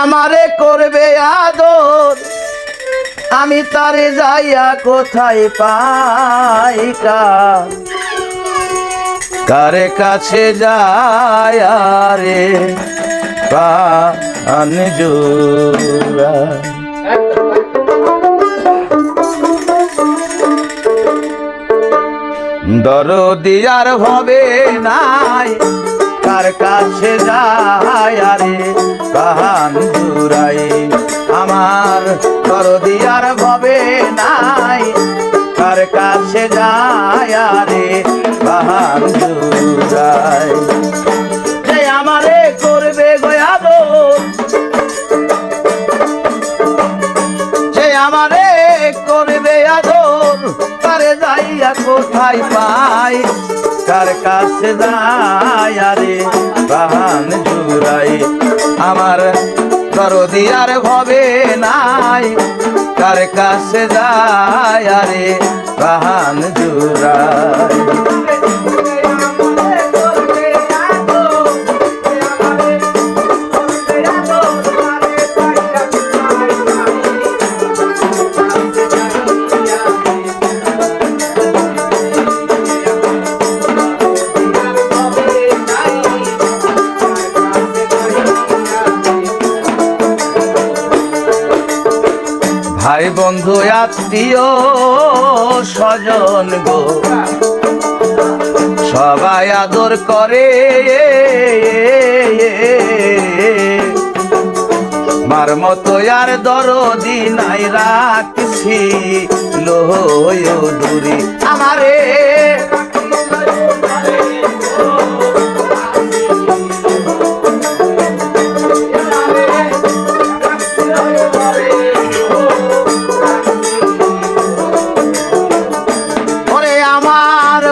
আমারে করবে আদর আমি তারে যাইয়া কোথায় পাই কারে কাছে যায় রে প্রাণ জোড়া দরদি আর হবে নাই কার কাছে যায় রে প্রাণ জোড়াই আমার দরদি আর হবে নাই কার কাছে যায় রে প্রাণ জোড়াই যে আমারে করবে গয়াদর যে আমারে করবে আদর কারে যাইয়া কোথায় পাই কার কাছে যায় রে প্রাণ জোড়াই আমার দরদি আর ভবে নাই কার কাছে যায় রে প্রাণ জোড়াই ভাই বন্ধু আত্মীয় স্বজন গো সবাই আদর করে মার মতো আর দরদি নাই রাখছি লোয় দূরে আমারে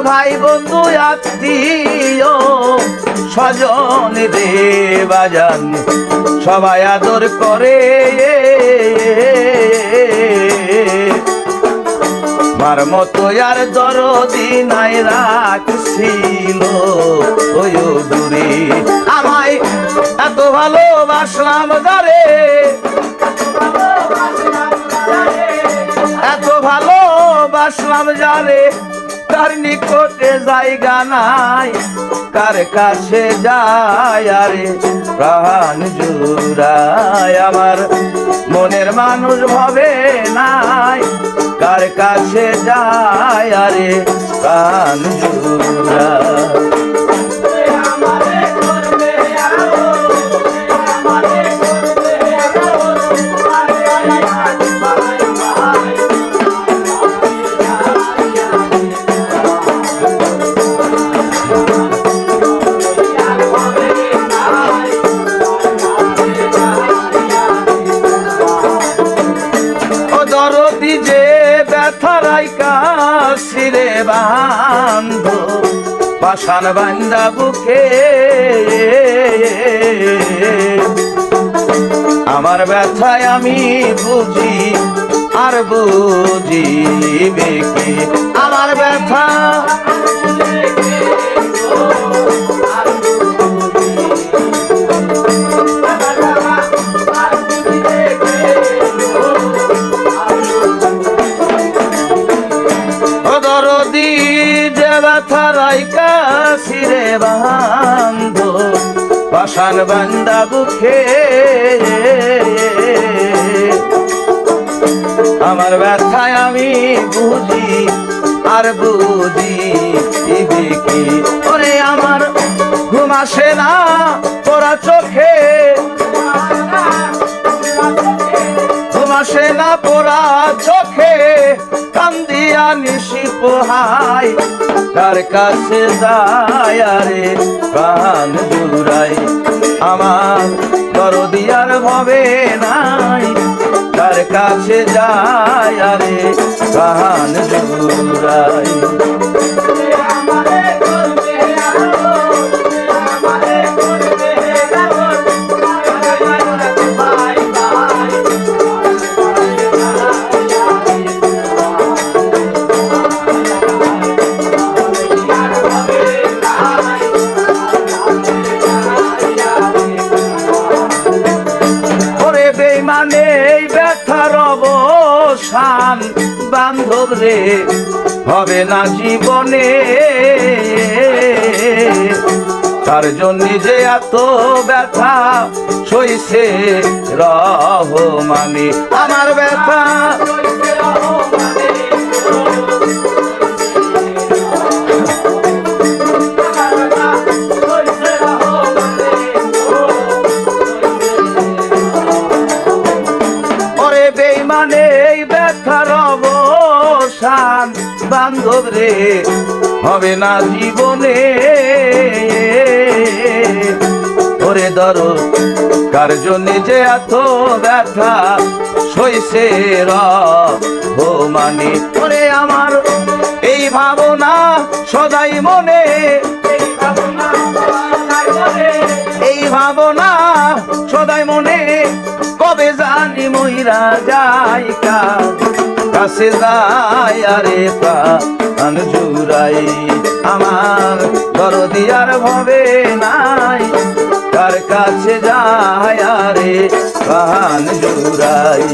ভাই বন্ধু আত্মীয় স্বজন রে বাজান সবাই আদর করে মার মতো আর দরদি নাই রাখছিল ওই দূরে আমায় এত ভালোবাসলাম যারে এত ভালোবাসলাম যারে তার নিকটে জায়গা নাই কার কাছে যায় রে প্রাণ জোড়াই আমার মনের মানুষ ভাবে নাই কার কাছে যায় রে প্রাণ জোড়াই যে ব্যথারাই কাশিরে বান্ধ পাষাণ বান্দা বুকে আমার ব্যথায় আমি বুঝি আর বুঝিবে কে আমার ব্যথা ব্যথারাই কাশিরে বান্ধ পাষাণ বান্দা বুকে আমার ব্যথায় আমি বুঝি আর বুঝি কি ওরে আমার ঘুম আসে না তোরা চোখে ঘুম আসে না পোড়া চোখে কান্দিয়া নিশি পোহাই কার কাছে যায় রে প্রাণ জোড়াই আমার দরদি আর ভবে নাই কার কাছে যায় রে প্রাণ জোড়াই বেইমানে এই ব্যথার অবসান বান্ধব রে হবে না জীবনে তার জন্য যে এত ব্যথা সইছে রহমানে আমার ব্যথা বেইমানে এই ব্যথার অবসান বান্ধব রে হবে না জীবনে ওরে দরদ কার জন্য যে এত ব্যথা সইছে রহমানে ওরে আমার এই ভাবনা সদাই মনে এই ভাবনা সদাই মনে কবে জানি মইরা যাই কাছে যায় আরে প্রাণ জুড়াই আমার দরদি আর ভবে নাই কার কাছে যায় আরে প্রাণ জুড়াই